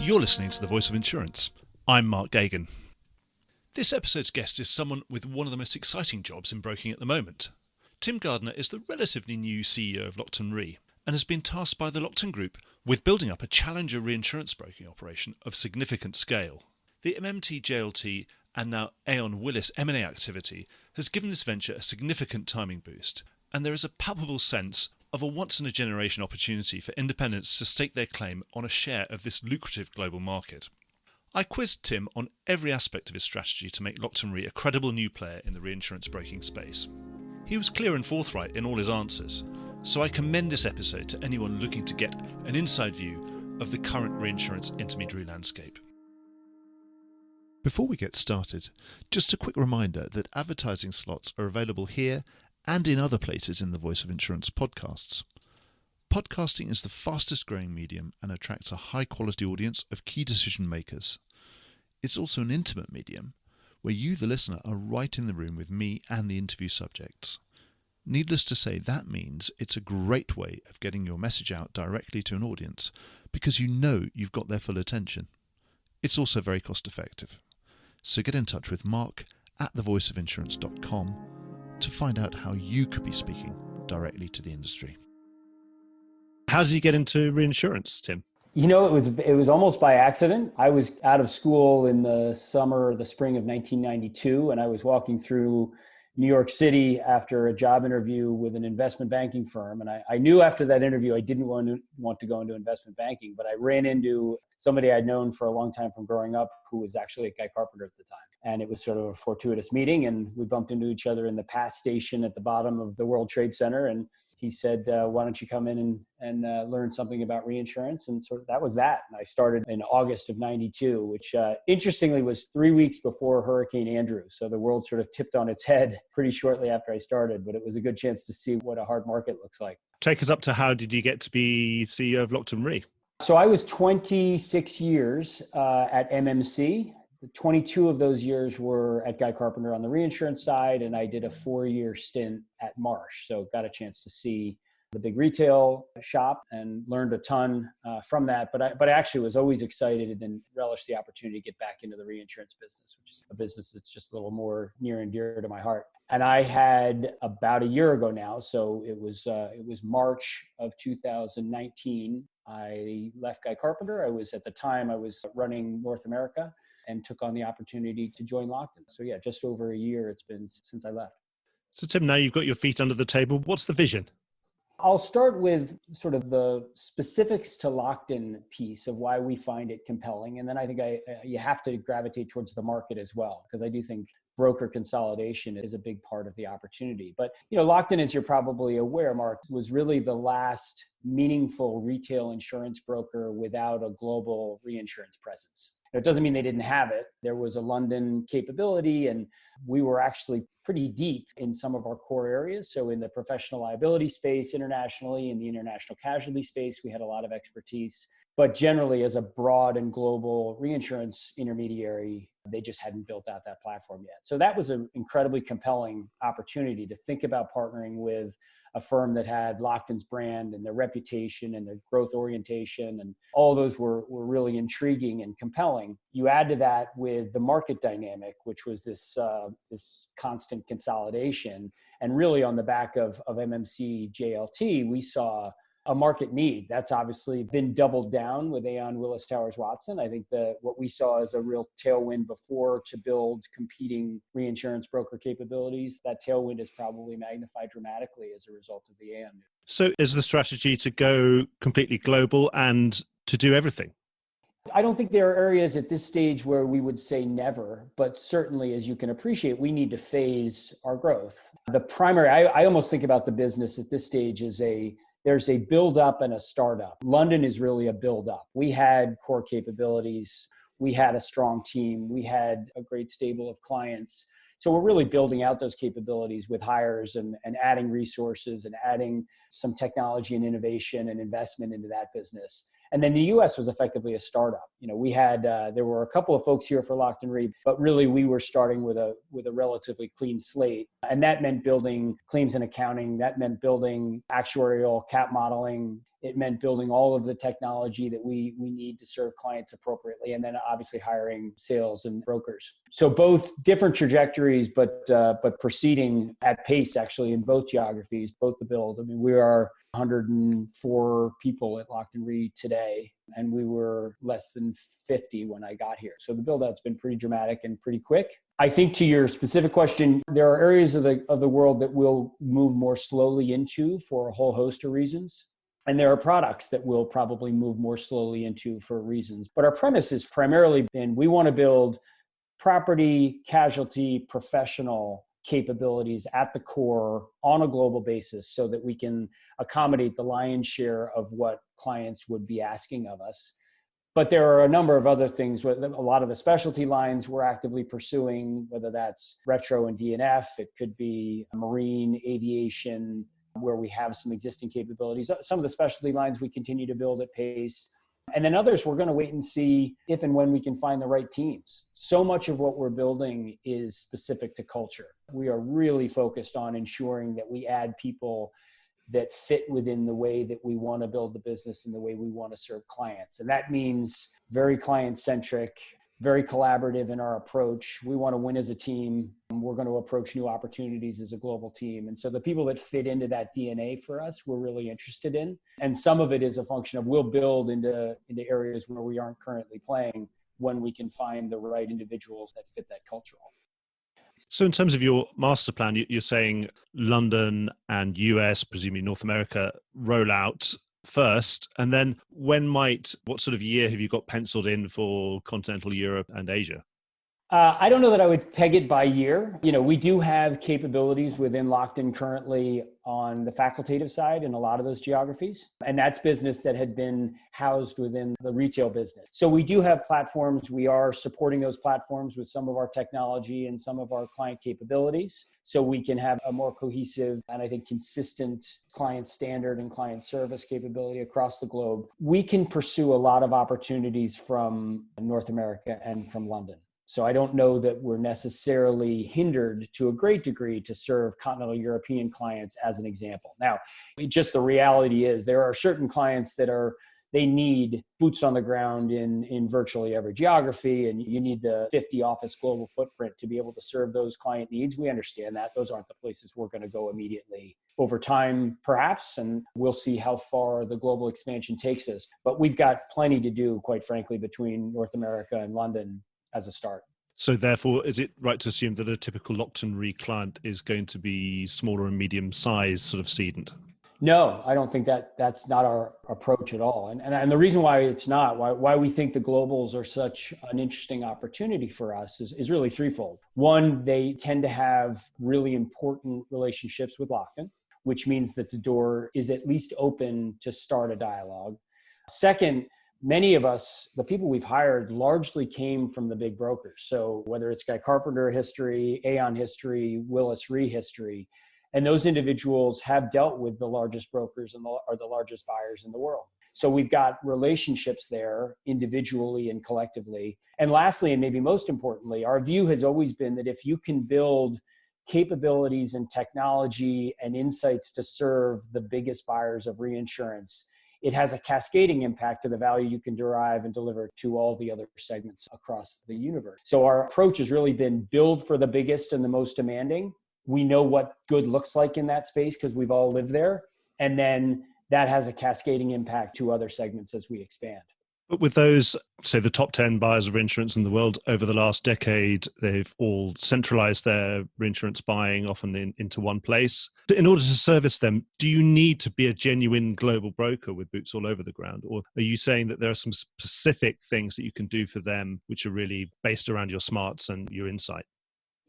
You're listening to The Voice of Insurance. I'm Mark Gagan. This episode's guest is someone with one of the most exciting jobs in broking at the moment. Tim Gardner is the relatively new CEO of Lockton Re and has been tasked by the Lockton Group with building up a challenger reinsurance broking operation of significant scale. The MMC-JLT and now Aon-Willis M&A activity has given this venture a significant timing boost, and there is a palpable sense of a once-in-a-generation opportunity for independents to stake their claim on a share of this lucrative global market. I quizzed Tim on every aspect of his strategy to make Lockton Re a credible new player in the reinsurance broking space. He was clear and forthright in all his answers, so I commend this episode to anyone looking to get an inside view of the current reinsurance intermediary landscape. Before we get started, just a quick reminder that advertising slots are available here and in other places in the Voice of Insurance podcasts. Podcasting is the fastest growing medium and attracts a high quality audience of key decision makers. It's also an intimate medium where you, the listener, are right in the room with me and the interview subjects. Needless to say, that means it's a great way of getting your message out directly to an audience because you know you've got their full attention. It's also very cost effective. So get in touch with Mark at thevoiceofinsurance.com to find out how you could be speaking directly to the industry. How did you get into reinsurance, Tim? You know, it was almost by accident. I was out of school in the spring of 1992, and I was walking through New York City after a job interview with an investment banking firm. And I knew after that interview, I didn't want to go into investment banking, but I ran into somebody I'd known for a long time from growing up who was actually at Guy Carpenter at the time. And it was sort of a fortuitous meeting, and we bumped into each other in the PATH station at the bottom of the World Trade Center. And he said, why don't you come in and learn something about reinsurance? And sort of that was that. And I started in August of 92, which interestingly was 3 weeks before Hurricane Andrew. So the world sort of tipped on its head pretty shortly after I started, but it was a good chance to see what a hard market looks like. Take us up to how did you get to be CEO of Lockton Re? So I was 26 years at MMC. 22 of those years were at Guy Carpenter on the reinsurance side, and I did a 4-year stint at Marsh. So got a chance to see the big retail shop and learned a ton from that. But I actually was always excited and relished the opportunity to get back into the reinsurance business, which is a business that's just a little more near and dear to my heart. And I had about a year ago now, so it was March of 2019. I left Guy Carpenter. At the time I was running North America, and took on the opportunity to join Lockton. So yeah, just over a year it's been since I left. So Tim, now you've got your feet under the table. What's the vision? I'll start with sort of the specifics to Lockton piece of why we find it compelling. And then I think you have to gravitate towards the market as well, because I do think broker consolidation is a big part of the opportunity. But, Lockton, as you're probably aware, Mark, was really the last meaningful retail insurance broker without a global reinsurance presence. It doesn't mean they didn't have it. There was a London capability, and we were actually pretty deep in some of our core areas. So in the professional liability space internationally, in the international casualty space, we had a lot of expertise. But generally, as a broad and global reinsurance intermediary, they just hadn't built out that platform yet. So that was an incredibly compelling opportunity to think about partnering with a firm that had Lockton's brand and their reputation and their growth orientation, and all those were really intriguing and compelling. You add to that with the market dynamic, which was this constant consolidation, and really on the back of MMC-JLT, we saw a market need. That's obviously been doubled down with Aon-Willis Towers Watson. I think what we saw as a real tailwind before to build competing reinsurance broker capabilities, that tailwind is probably magnified dramatically as a result of the Aon. So is the strategy to go completely global and to do everything? I don't think there are areas at this stage where we would say never, but certainly, as you can appreciate, we need to phase our growth. The primary, I almost think about the business at this stage as there's a build up and a startup. London is really a build up. We had core capabilities. We had a strong team. We had a great stable of clients. So we're really building out those capabilities with hires and adding resources and adding some technology and innovation and investment into that business. And then the U.S. was effectively a startup. We had there were a couple of folks here for Lockton Re, but really we were starting with a relatively clean slate, and that meant building claims and accounting. That meant building actuarial cap modeling, It meant building all of the technology that we need to serve clients appropriately, and then obviously hiring sales and brokers. So both different trajectories, but proceeding at pace actually in both geographies, both the build. I mean, we are 104 people at Lockton Re today, and we were less than 50 when I got here. So the build out's been pretty dramatic and pretty quick. I think to your specific question, there are areas of the world that we'll move more slowly into for a whole host of reasons. And there are products that we'll probably move more slowly into for reasons. But our premise has primarily been we want to build property, casualty, professional capabilities at the core on a global basis so that we can accommodate the lion's share of what clients would be asking of us. But there are a number of other things. A lot of the specialty lines we're actively pursuing, whether that's retro and D&F, it could be marine, aviation, where we have some existing capabilities. Some of the specialty lines we continue to build at pace. And then others, we're going to wait and see if and when we can find the right teams. So much of what we're building is specific to culture. We are really focused on ensuring that we add people that fit within the way that we want to build the business and the way we want to serve clients. And that means very client-centric, very collaborative in our approach. We want to win as a team. We're going to approach new opportunities as a global team. And so the people that fit into that DNA for us, we're really interested in. And some of it is a function of we'll build into areas where we aren't currently playing when we can find the right individuals that fit that cultural. So in terms of your master plan, you're saying London and US, presumably North America, roll out first, and then what sort of year have you got penciled in for continental Europe and Asia? I don't know that I would peg it by year. We do have capabilities within Lockton currently on the facultative side in a lot of those geographies. And that's business that had been housed within the retail business. So we do have platforms. We are supporting those platforms with some of our technology and some of our client capabilities. So we can have a more cohesive and I think consistent client standard and client service capability across the globe. We can pursue a lot of opportunities from North America and from London. So I don't know that we're necessarily hindered to a great degree to serve continental European clients as an example. Now, just the reality is there are certain clients that they need boots on the ground in virtually every geography, and you need the 50 office global footprint to be able to serve those client needs. We understand that. Those aren't the places we're going to go immediately. Over time, perhaps, and we'll see how far the global expansion takes us. But we've got plenty to do, quite frankly, between North America and London as a start. So therefore, is it right to assume that a typical Lockton Re client is going to be smaller and medium sized sort of cedent? No, I don't think that's not our approach at all. And the reason why it's not, why we think the globals are such an interesting opportunity for us is really threefold. One, they tend to have really important relationships with Lockton, which means that the door is at least open to start a dialogue. Second, many of us, the people we've hired, largely came from the big brokers. So whether it's Guy Carpenter history, Aon history, Willis Re history, and those individuals have dealt with the largest brokers and are the largest buyers in the world. So we've got relationships there individually and collectively. And lastly, and maybe most importantly, our view has always been that if you can build capabilities and technology and insights to serve the biggest buyers of reinsurance, it has a cascading impact to the value you can derive and deliver to all the other segments across the universe. So our approach has really been build for the biggest and the most demanding. We know what good looks like in that space because we've all lived there. And then that has a cascading impact to other segments as we expand. But with those, say the top 10 buyers of reinsurance in the world over the last decade, they've all centralized their reinsurance buying often into one place. In order to service them, do you need to be a genuine global broker with boots all over the ground? Or are you saying that there are some specific things that you can do for them which are really based around your smarts and your insight?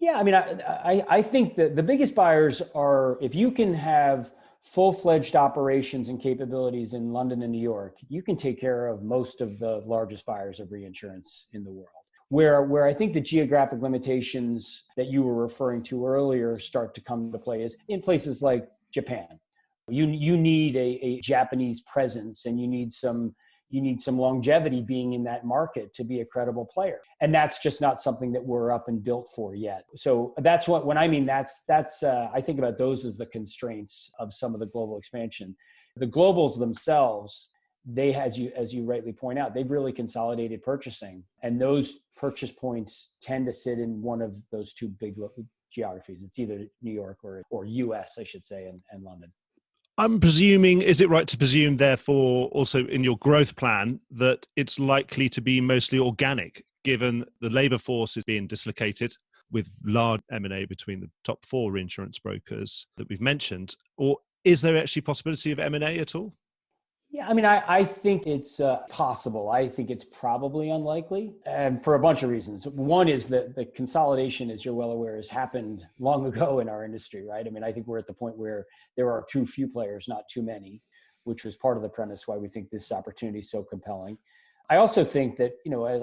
Yeah, I mean, I think that the biggest buyers are, if you can have full-fledged operations and capabilities in London and New York, you can take care of most of the largest buyers of reinsurance in the world. Where I think the geographic limitations that you were referring to earlier start to come into play is in places like Japan. You need a Japanese presence, and you need some longevity being in that market to be a credible player. And that's just not something that we're up and built for yet. So that's when I mean, I think about those as the constraints of some of the global expansion. The globals themselves, they, as you rightly point out, they've really consolidated purchasing. And those purchase points tend to sit in one of those two big geographies. It's either New York or US, I should say, and London. I'm presuming, is it right to presume, therefore, also in your growth plan, that it's likely to be mostly organic, given the labour force is being dislocated with large M&A between the top 4 reinsurance brokers that we've mentioned? Or is there actually possibility of M&A at all? Yeah, I mean, I think it's possible. I think it's probably unlikely, and for a bunch of reasons. One is that the consolidation, as you're well aware, has happened long ago in our industry, right? I mean, I think we're at the point where there are too few players, not too many, which was part of the premise why we think this opportunity is so compelling. I also think that,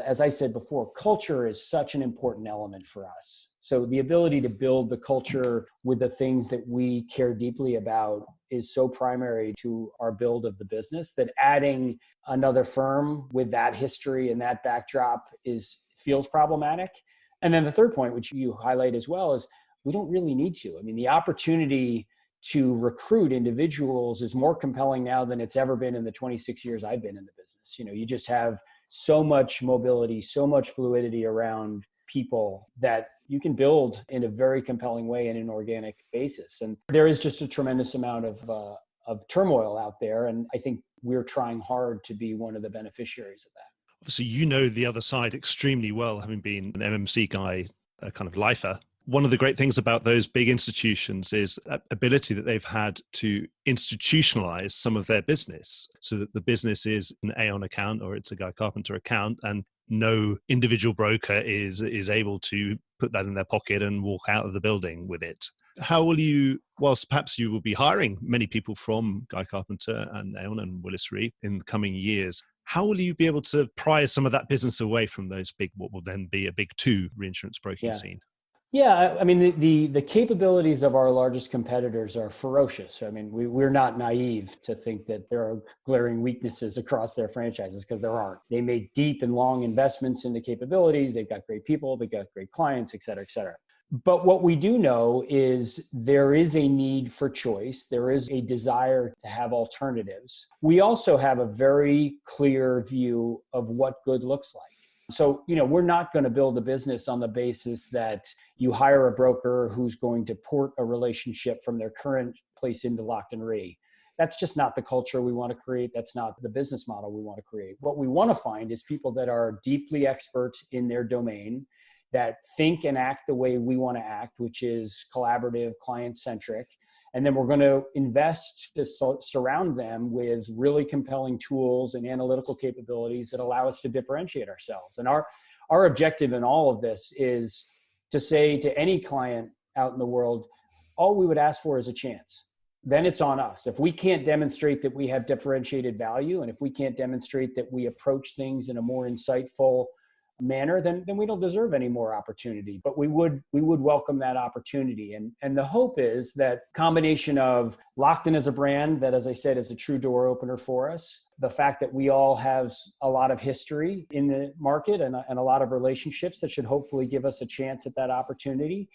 as I said before, culture is such an important element for us. So the ability to build the culture with the things that we care deeply about is so primary to our build of the business that adding another firm with that history and that backdrop feels problematic. And then the third point, which you highlight as well, is we don't really need to. I mean, the opportunity to recruit individuals is more compelling now than it's ever been in the 26 years I've been in the business. You just have so much mobility, so much fluidity around people that you can build in a very compelling way in an organic basis. And there is just a tremendous amount of turmoil out there. And I think we're trying hard to be one of the beneficiaries of that. Obviously, you know the other side extremely well, having been an MMC guy, a kind of lifer. One of the great things about those big institutions is that ability that they've had to institutionalize some of their business so that the business is an Aon account or it's a Guy Carpenter account, and no individual broker is able to put that in their pocket and walk out of the building with it. How will you, whilst perhaps you will be hiring many people from Guy Carpenter and Aon and Willis Re in the coming years, how will you be able to pry some of that business away from those big, what will then be a big 2 reinsurance broking scene? Yeah, I mean, the capabilities of our largest competitors are ferocious. I mean, we're not naive to think that there are glaring weaknesses across their franchises, because there aren't. They made deep and long investments into capabilities. They've got great people. They've got great clients, et cetera, et cetera. But what we do know is there is a need for choice. There is a desire to have alternatives. We also have a very clear view of what good looks like. So, we're not going to build a business on the basis that you hire a broker who's going to port a relationship from their current place into Lockton Re. That's just not the culture we want to create. That's not the business model we want to create. What we want to find is people that are deeply expert in their domain, that think and act the way we want to act, which is collaborative, client-centric. And then we're going to invest to surround them with really compelling tools and analytical capabilities that allow us to differentiate ourselves. And our objective in all of this is to say to any client out in the world, all we would ask for is a chance. Then it's on us. If we can't demonstrate that we have differentiated value, and if we can't demonstrate that we approach things in a more insightful manner, then we don't deserve any more opportunity. But we would welcome that opportunity. And the hope is that combination of Lockton as a brand that, as I said, is a true door opener for us, the fact that we all have a lot of history in the market and a lot of relationships that should hopefully give us a chance at that opportunity.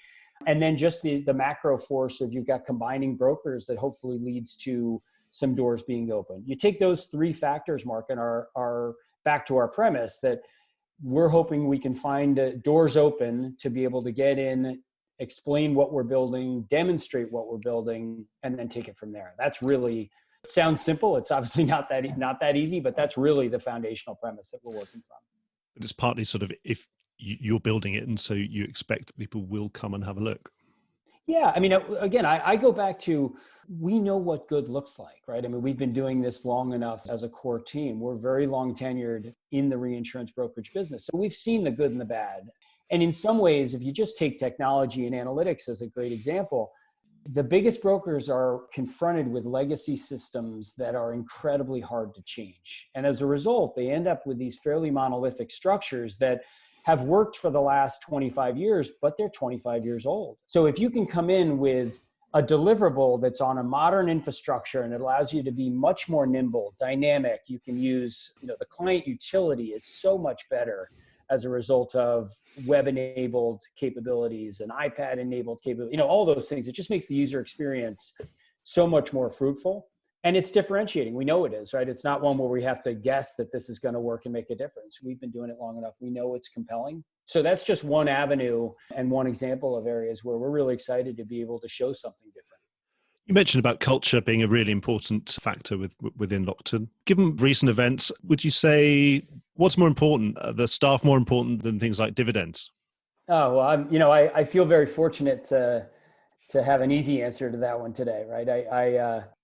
And then just the macro force of you've got combining brokers that hopefully leads to some doors being open. You take those 3 factors, Mark, and are back to our premise that we're hoping we can find doors open to be able to get in, explain what we're building, demonstrate what we're building, and then take it from there. That's really, it sounds simple. It's obviously not that easy, but that's really the foundational premise that we're working from. But it's partly sort of if you're building it, and so you expect people will come and have a look. Yeah, I mean, again, I go back to, we know what good looks like, right? I mean, we've been doing this long enough as a core team. We're very long tenured in the reinsurance brokerage business. So we've seen the good and the bad. And in some ways, if you just take technology and analytics as a great example, the biggest brokers are confronted with legacy systems that are incredibly hard to change. And as a result, they end up with these fairly monolithic structures that have worked for the last 25 years, but they're 25 years old. So if you can come in with a deliverable that's on a modern infrastructure and it allows you to be much more nimble, dynamic, you can use, the client utility is so much better as a result of web-enabled capabilities and iPad-enabled capabilities, all those things. It just makes the user experience so much more fruitful. And it's differentiating. We know it is, right? It's not one where we have to guess that this is going to work and make a difference. We've been doing it long enough. We know it's compelling. So that's just one avenue and one example of areas where we're really excited to be able to show something different. You mentioned about culture being a really important factor within Lockton. Given recent events, would you say what's more important? Are the staff more important than things like dividends? Oh, well, I feel very fortunate to have an easy answer to that one today, right?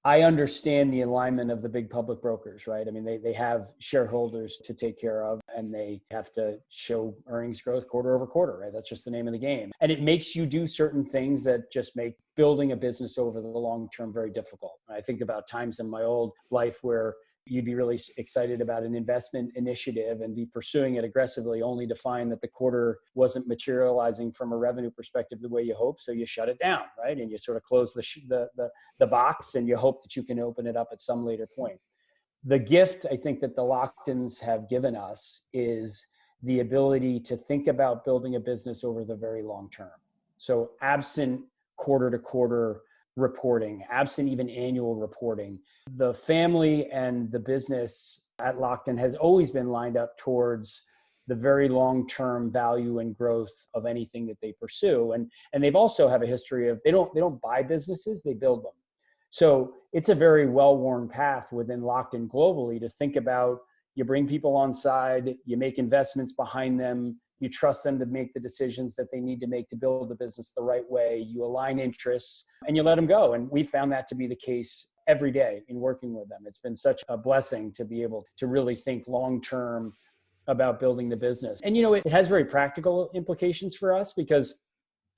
I understand the alignment of the big public brokers, right? I mean, they have shareholders to take care of, and they have to show earnings growth quarter over quarter, right? That's just the name of the game. And it makes you do certain things that just make building a business over the long term very difficult. I think about times in my old life where you'd be really excited about an investment initiative and be pursuing it aggressively, only to find that the quarter wasn't materializing from a revenue perspective the way you hope. So you shut it down, right? And you sort of close the box, and you hope that you can open it up at some later point. The gift I think that the Locktons have given us is the ability to think about building a business over the very long term. So absent quarter to quarter reporting, absent even annual reporting, the family and the business at Lockton has always been lined up towards the very long-term value and growth of anything that they pursue. And they've also have a history of, they don't buy businesses, they build them. So it's a very well-worn path within Lockton globally to think about, you bring people on side, you make investments behind them, you trust them to make the decisions that they need to make to build the business the right way, you align interests, and you let them go. And we found that to be the case every day in working with them. It's been such a blessing to be able to really think long-term about building the business. And, it has very practical implications for us, because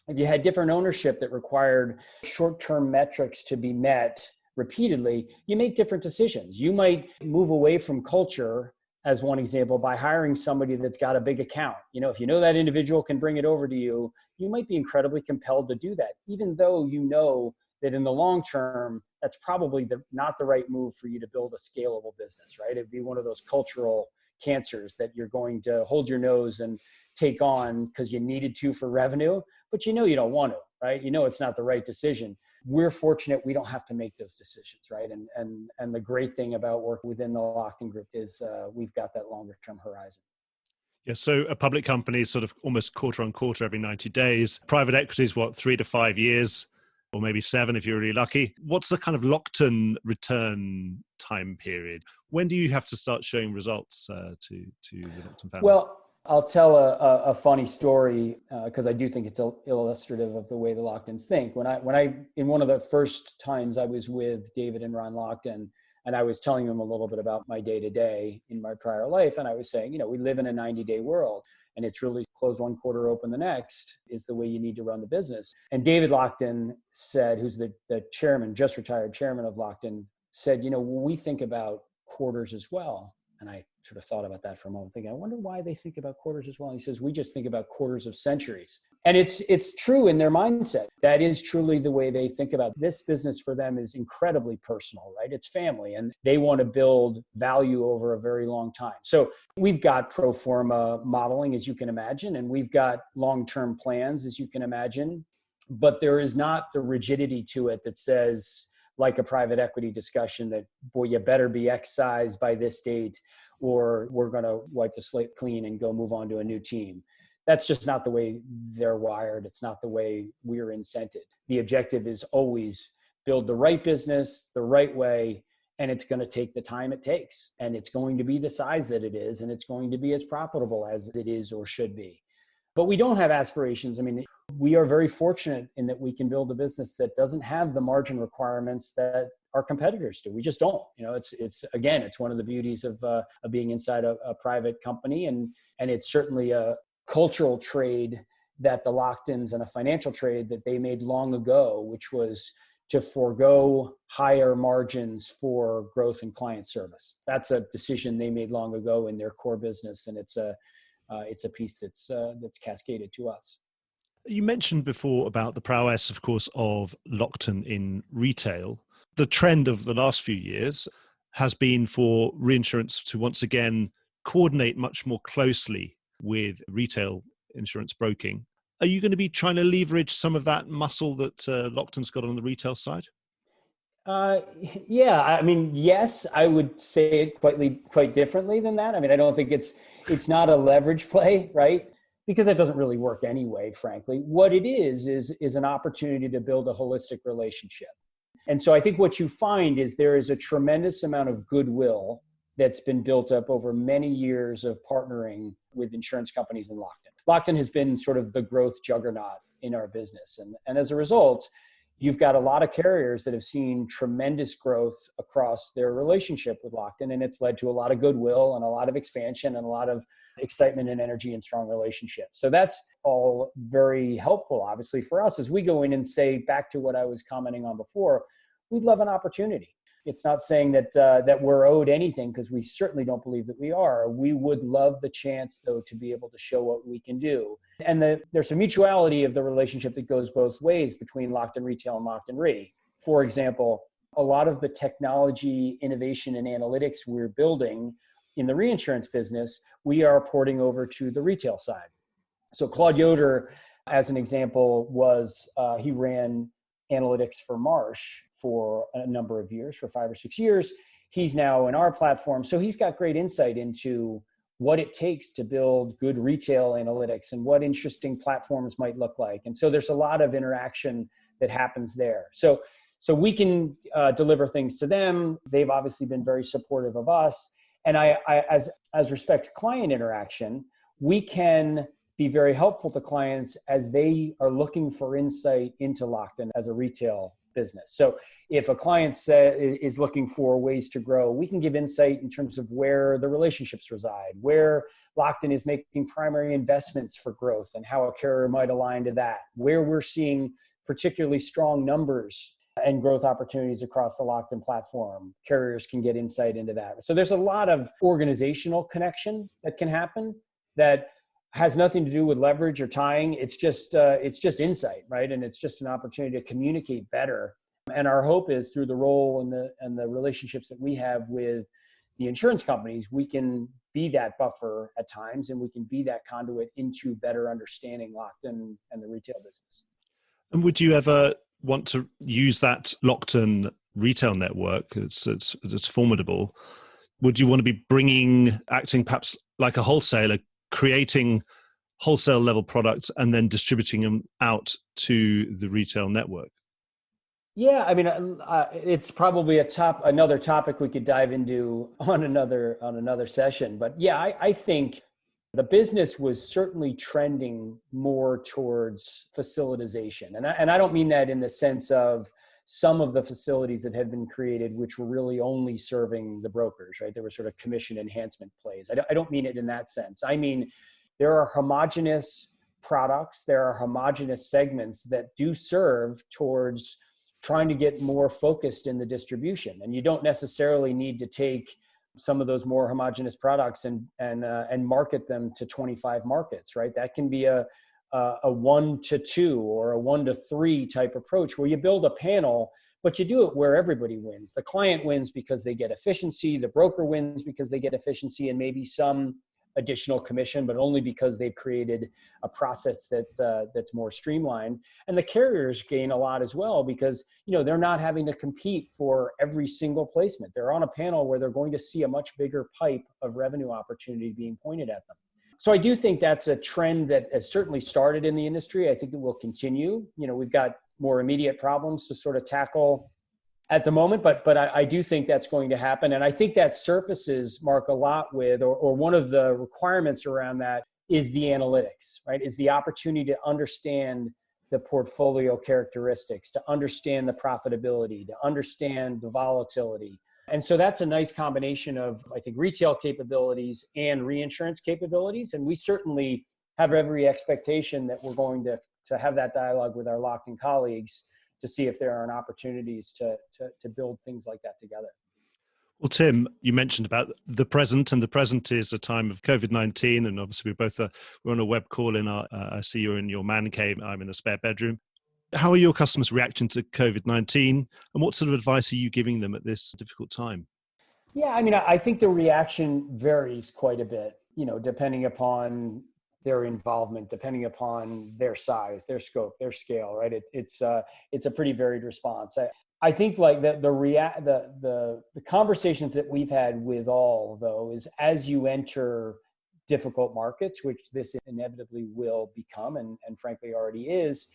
if you had different ownership that required short-term metrics to be met repeatedly, you make different decisions. You might move away from culture, as one example, by hiring somebody that's got a big account. If you know that individual can bring it over to you, you might be incredibly compelled to do that, even though you know that in the long term, that's probably not the right move for you to build a scalable business, right? It'd be one of those cultural cancers that you're going to hold your nose and take on because you needed to for revenue, but you don't want to, right? It's not the right decision. We're fortunate we don't have to make those decisions, right? And the great thing about work within the Lockton Group is we've got that longer term horizon. Yeah, so a public company is sort of almost quarter on quarter every 90 days. Private equity is 3 to 5 years, or maybe 7 if you're really lucky. What's the kind of Lockton return time period? When do you have to start showing results to the Lockton family? Well, I'll tell a funny story because I do think it's illustrative of the way the Locktons think. When I in one of the first times I was with David and Ron Lockton, and I was telling them a little bit about my day-to-day in my prior life, and I was saying, we live in a 90-day world, and it's really close one quarter, open the next is the way you need to run the business. And David Lockton said, who's the chairman, just retired chairman of Lockton, said, we think about quarters as well. And I sort of thought about that for a moment, thinking, I wonder why they think about quarters as well. And he says, we just think about quarters of centuries. And it's true in their mindset. That is truly the way they think about this business. For them is incredibly personal, right? It's family, and they want to build value over a very long time. So we've got pro forma modeling, as you can imagine, and we've got long-term plans, as you can imagine, but there is not the rigidity to it that says, like a private equity discussion, that, boy, you better be X size by this date, or we're going to wipe the slate clean and go move on to a new team. That's just not the way they're wired. It's not the way we're incented. The objective is always build the right business the right way, and it's going to take the time it takes, and it's going to be the size that it is, and it's going to be as profitable as it is or should be. But we don't have aspirations. I mean, we are very fortunate in that we can build a business that doesn't have the margin requirements that our competitors do. We just don't. It's one of the beauties of being inside a private company, and it's certainly a cultural trade that the Locktons, and a financial trade that they made long ago, which was to forego higher margins for growth and client service. That's a decision they made long ago in their core business, and it's a piece that's cascaded to us. You mentioned before about the prowess, of course, of Lockton in retail. The trend of the last few years has been for reinsurance to once again coordinate much more closely with retail insurance broking. Are you going to be trying to leverage some of that muscle that Lockton's got on the retail side? Uh, yeah, I mean, yes, I would say it quite differently than that. I mean, I don't think it's not a leverage play, right? Because that doesn't really work anyway, frankly. What it is an opportunity to build a holistic relationship. And so I think what you find is there is a tremendous amount of goodwill that's been built up over many years of partnering with insurance companies in Lockton. Lockton has been sort of the growth juggernaut in our business. And as a result, you've got a lot of carriers that have seen tremendous growth across their relationship with Lockton, and it's led to a lot of goodwill and a lot of expansion and a lot of excitement and energy and strong relationships. So that's all very helpful, obviously, for us as we go in and say, back to what I was commenting on before, we'd love an opportunity. It's not saying that we're owed anything, because we certainly don't believe that we are. We would love the chance, though, to be able to show what we can do. And there's a mutuality of the relationship that goes both ways between Lockton Retail and Lockton Re. For example, a lot of the technology, innovation, and analytics we're building in the reinsurance business, we are porting over to the retail side. So Claude Yoder, as an example, he ran analytics for Marsh for a number of years, for 5 or 6 years. He's now in our platform. So he's got great insight into what it takes to build good retail analytics and what interesting platforms might look like. And so there's a lot of interaction that happens there. So we can deliver things to them. They've obviously been very supportive of us. And as respects client interaction, we can be very helpful to clients as they are looking for insight into Lockton as a retail business. So if a client is looking for ways to grow, we can give insight in terms of where the relationships reside, where Lockton is making primary investments for growth and how a carrier might align to that, where we're seeing particularly strong numbers and growth opportunities across the Lockton platform. Carriers can get insight into that. So there's a lot of organizational connection that can happen that has nothing to do with leverage or tying. It's just insight, right? And it's just an opportunity to communicate better. And our hope is through the role and the relationships that we have with the insurance companies, we can be that buffer at times, and we can be that conduit into better understanding Lockton and the retail business. And would you ever want to use that Lockton retail network? It's formidable. Would you want to be acting perhaps like a wholesaler, creating wholesale level products and then distributing them out to the retail network? Yeah, I mean, it's probably another topic we could dive into on another session. But yeah, I think the business was certainly trending more towards facilitization, and I don't mean that in the sense of some of the facilities that had been created, which were really only serving the brokers, right? There were sort of commission enhancement plays. I don't mean it in that sense. I mean, there are homogenous products, there are homogenous segments that do serve towards trying to get more focused in the distribution. And you don't necessarily need to take some of those more homogenous products and market them to 25 markets, right? That can be a 1 to 2 or a 1 to 3 type approach where you build a panel, but you do it where everybody wins. The client wins because they get efficiency, the broker wins because they get efficiency and maybe some additional commission, but only because they've created a process that's more streamlined. And the carriers gain a lot as well because, they're not having to compete for every single placement. They're on a panel where they're going to see a much bigger pipe of revenue opportunity being pointed at them. So I do think that's a trend that has certainly started in the industry. I think it will continue. We've got more immediate problems to sort of tackle at the moment, but I do think that's going to happen. And I think that surfaces, Mark, a lot with, or one of the requirements around that is the analytics, right? Is the opportunity to understand the portfolio characteristics, to understand the profitability, to understand the volatility. And so that's a nice combination of, I think, retail capabilities and reinsurance capabilities. And we certainly have every expectation that we're going to have that dialogue with our Lockton colleagues to see if there are opportunities to build things like that together. Well, Tim, you mentioned about the present, and the present is a time of COVID-19, and obviously we're on a web call I see you're in your man cave, I'm in a spare bedroom. How are your customers reacting to COVID-19, and what sort of advice are you giving them at this difficult time? Yeah, I mean, I think the reaction varies quite a bit, depending upon their involvement, depending upon their size, their scope, their scale, right? It's a pretty varied response. I think like the conversations that we've had with all, though, is as you enter difficult markets, which this inevitably will become, and frankly already is,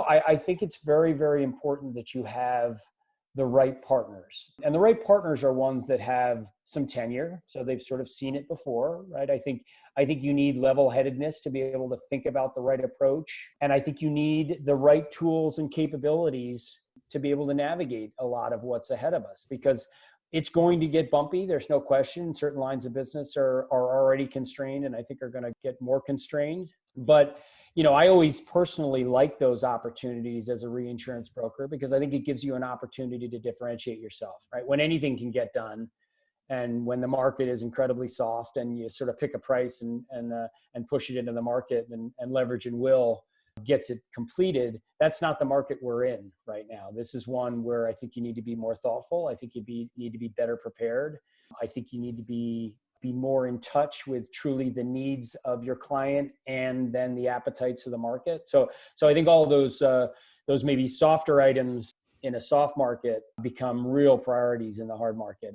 I think it's very, very important that you have the right partners. And the right partners are ones that have some tenure, so they've sort of seen it before, right? I think you need level-headedness to be able to think about the right approach. And I think you need the right tools and capabilities to be able to navigate a lot of what's ahead of us, because it's going to get bumpy. There's no question. Certain lines of business are already constrained, and I think are going to get more constrained. But I always personally like those opportunities as a reinsurance broker, because I think it gives you an opportunity to differentiate yourself, right? When anything can get done, and when the market is incredibly soft, and you sort of pick a price and push it into the market, and leverage and will gets it completed. That's not the market we're in right now. This is one where I think you need to be more thoughtful. I think you need to be better prepared. I think you need to be more in touch with truly the needs of your client, and then the appetites of the market. So I think all of those maybe softer items in a soft market become real priorities in the hard market.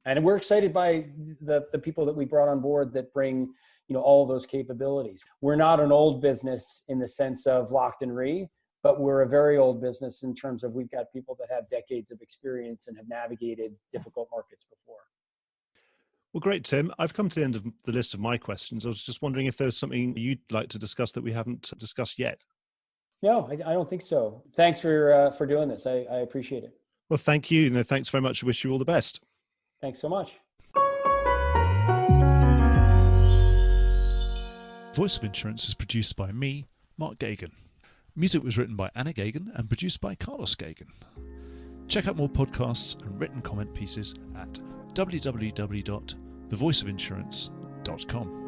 And we're excited by the people that we brought on board that bring, all of those capabilities. We're not an old business in the sense of Lockton Re, but we're a very old business in terms of we've got people that have decades of experience and have navigated difficult markets before. Well, great, Tim. I've come to the end of the list of my questions. I was just wondering if there's something you'd like to discuss that we haven't discussed yet. No, I don't think so. Thanks for doing this. I appreciate it. Well, thank you. No, thanks very much. I wish you all the best. Thanks so much. Voice of Insurance is produced by me, Mark Gagan. Music was written by Anna Gagan and produced by Carlos Gagan. Check out more podcasts and written comment pieces at www.thevoiceofinsurance.com.